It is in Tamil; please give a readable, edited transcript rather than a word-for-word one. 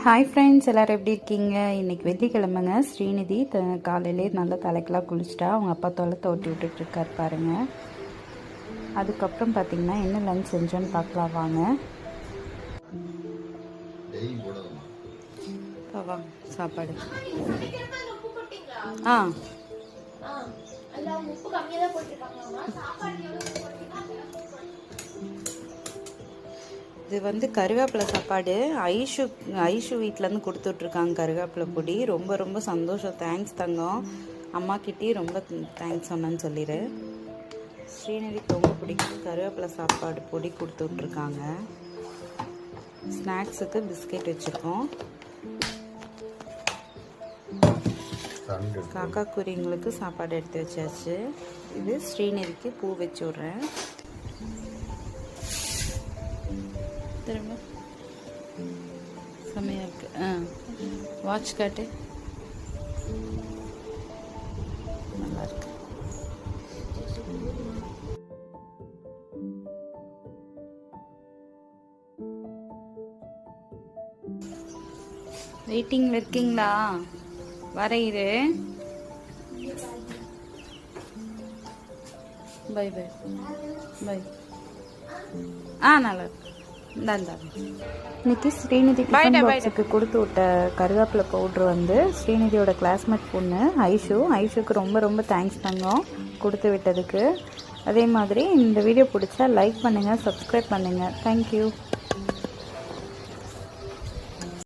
ஹாய் ஃப்ரெண்ட்ஸ், எல்லோரும் எப்படி இருக்கீங்க? இன்றைக்கி வெள்ளிக்கிழமைங்க. ஸ்ரீநிதி காலையிலே நல்லா தலைக்கெல்லாம் குளிச்சுட்டா. அவங்க அப்பா தொலைத்த ஓட்டி விட்டுட்டுருக்கார் பாருங்கள். அதுக்கப்புறம் பார்த்திங்கன்னா என்ன லஞ்ச் செஞ்சோன்னு பார்க்கலாம் வாங்க. சாப்பாடு இது வந்து கருவேப்பிலை சாப்பாடு. ஐஷு வீட்டிலேருந்து கொடுத்துட்ருக்காங்க கருவேப்பிலை பொடி. ரொம்ப ரொம்ப சந்தோஷம். தேங்க்ஸ் தங்கம். அம்மாக்கிட்டே ரொம்ப தேங்க்ஸ் சொன்னேன்னு சொல்லிடு. ஸ்ரீநிதிக்கு ரொம்ப பிடிக்கும் கருவேப்பிலை சாப்பாடு பொடி கொடுத்துட்ருக்காங்க. ஸ்நாக்ஸுக்கு பிஸ்கெட் வச்சுருக்கோம். காக்கா குருவிங்களுக்கு சாப்பாடு எடுத்து வச்சாச்சு. இது ஸ்ரீநிதிக்கு பூ வச்சு விட்றேன். திரும்ப செம்மையாக இருக்கு. வாட்ச் காட்டு. நல்லா இருக்கு. வெயிட்டிங்கில் இருக்கீங்களா? வரையிரு. Bye bye bye. நல்லா இருக்கு. இன்னைக்கு ஸ்ரீநிதி டிஃபன் பாக்ஸுக்கு கொடுத்து விட்ட கருவேப்பிலை பவுட்ரு வந்து ஸ்ரீநிதியோட கிளாஸ்மேட் பொண்ணு ஐஷுக்கு ரொம்ப ரொம்ப தேங்க்ஸ் தங்கம் கொடுத்து விட்டதுக்கு. அதே மாதிரி இந்த வீடியோ பிடிச்சா லைக் பண்ணுங்கள், சப்ஸ்கிரைப் பண்ணுங்கள். தேங்க்யூ.